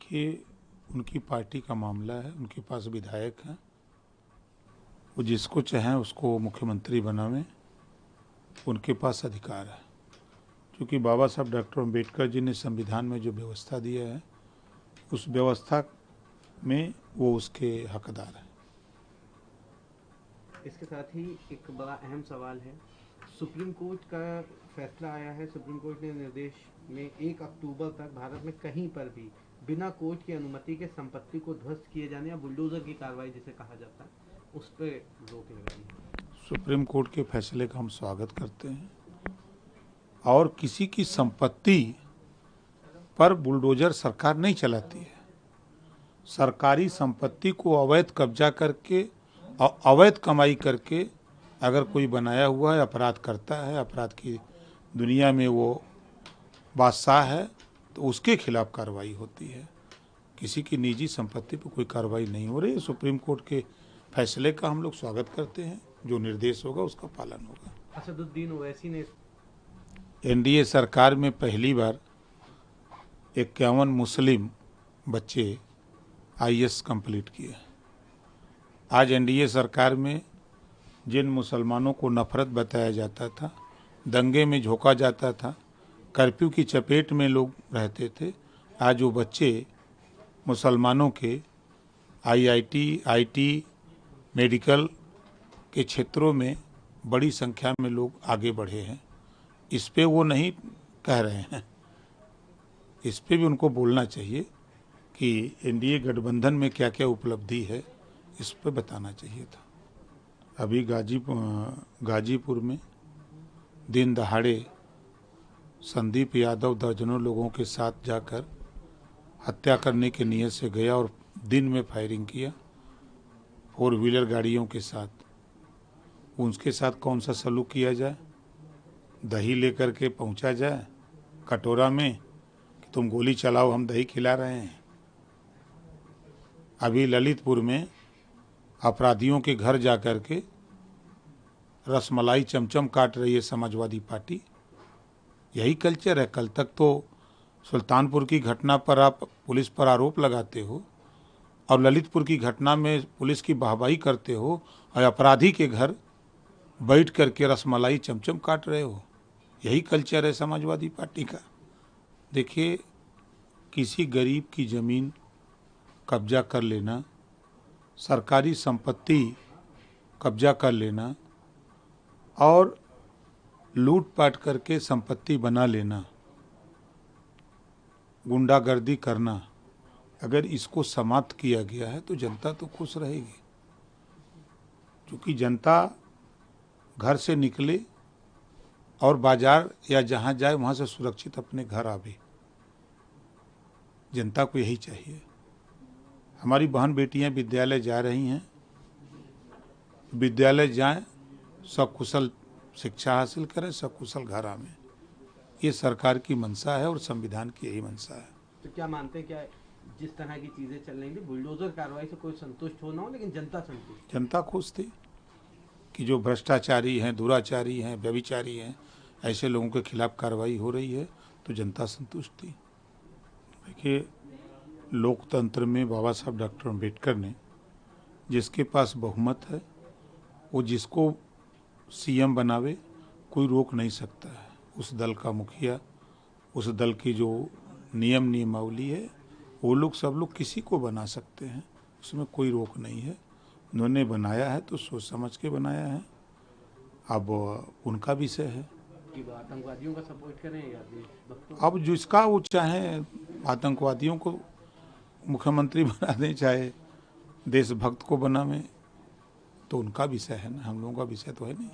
देखिए, उनकी पार्टी का मामला है, उनके पास विधायक हैं, वो जिसको चाहें उसको मुख्यमंत्री बनावें, उनके पास अधिकार है। क्योंकि बाबा साहब डॉक्टर अम्बेडकर जी ने संविधान में जो व्यवस्था दिया है, उस व्यवस्था में वो उसके हकदार हैं। इसके साथ ही एक बड़ा अहम सवाल है, सुप्रीम कोर्ट का फैसला आया है। सुप्रीम कोर्ट ने निर्देश में 1 अक्टूबर तक भारत में कहीं पर भी बिना कोर्ट की अनुमति के संपत्ति को ध्वस्त किए जाने या बुलडोजर की कार्रवाई जिसे कहा जाता है, उस पर रोक लगाई है। सुप्रीम कोर्ट के फैसले का हम स्वागत करते हैं और किसी की संपत्ति पर बुलडोजर सरकार नहीं चलाती है। सरकारी संपत्ति को अवैध कब्जा करके और अवैध कमाई करके अगर कोई बनाया हुआ है, अपराध करता है, अपराध की दुनिया में वो बादशाह है, तो उसके खिलाफ कार्रवाई होती है। किसी की निजी संपत्ति पर कोई कार्रवाई नहीं हो रही है। सुप्रीम कोर्ट के फैसले का हम लोग स्वागत करते हैं। जो निर्देश होगा उसका पालन होगा। असदुद्दीन ओवैसी ने एनडीए सरकार में पहली बार 51 मुस्लिम बच्चे आईएएस कंप्लीट किए। आज एनडीए सरकार में जिन मुसलमानों को नफरत बताया जाता था, दंगे में झोंका जाता था, कर्फ्यू की चपेट में लोग रहते थे, आज वो बच्चे मुसलमानों के आईआईटी, आईटी, मेडिकल के क्षेत्रों में बड़ी संख्या में लोग आगे बढ़े हैं। इस पे वो नहीं कह रहे हैं, इस पे भी उनको बोलना चाहिए कि एनडीए गठबंधन में क्या क्या उपलब्धि है, इस पे बताना चाहिए था। अभी गाजीपुर में दिन दहाड़े संदीप यादव दर्जनों लोगों के साथ जाकर हत्या करने की नीयत से गया और दिन में फायरिंग किया 4 व्हीलर गाड़ियों के साथ। उनके साथ कौन सा सलूक किया जाए? दही लेकर के पहुंचा जाए कटोरा में कि तुम गोली चलाओ, हम दही खिला रहे हैं। अभी ललितपुर में अपराधियों के घर जाकर के रसमलाई चमचम काट रही है समाजवादी पार्टी। यही कल्चर है। कल तक तो सुल्तानपुर की घटना पर आप पुलिस पर आरोप लगाते हो और ललितपुर की घटना में पुलिस की वाहवाही करते हो और अपराधी के घर बैठ करके रसमलाई चमचम काट रहे हो। यही कल्चर है समाजवादी पार्टी का। देखिए, किसी गरीब की ज़मीन कब्जा कर लेना, सरकारी संपत्ति कब्जा कर लेना और लूटपाट करके संपत्ति बना लेना, गुंडागर्दी करना, अगर इसको समाप्त किया गया है तो जनता तो खुश रहेगी। क्योंकि जनता घर से निकले और बाजार या जहाँ जाए वहाँ से सुरक्षित अपने घर आवे। जनता को यही चाहिए। हमारी बहन बेटियां विद्यालय जा रही हैं, विद्यालय जाएं, सकुशल शिक्षा हासिल करें, सकुशल घर आवें। ये सरकार की मंशा है और संविधान की यही मंशा है। तो क्या मानते हैं, क्या जिस तरह की चीजें चल रही थी बुलडोजर कार्रवाई से कोई संतुष्ट हो ना हो, लेकिन जनता संतुष्ट? जनता खुश थी कि जो भ्रष्टाचारी हैं, दुराचारी हैं, व्यभिचारी हैं, ऐसे लोगों के खिलाफ कार्रवाई हो रही है, तो जनता संतुष्ट थी। देखिए, लोकतंत्र में बाबा साहब डॉक्टर अम्बेडकर ने, जिसके पास बहुमत है वो जिसको सीएम बनावे, कोई रोक नहीं सकता है। उस दल का मुखिया, उस दल की जो नियमावली है, वो लोग सब लोग किसी को बना सकते हैं, उसमें कोई रोक नहीं है। उन्होंने बनाया है तो सोच समझ के बनाया है। अब उनका विषय है कि वो आतंकवादियों का सपोर्ट करें या देशभक्तों। अब जिसका वो चाहे आतंकवादियों को मुख्यमंत्री बना दें, चाहे देशभक्त को बनावें, तो उनका विषय है ना, हम लोगों का विषय तो है नहीं।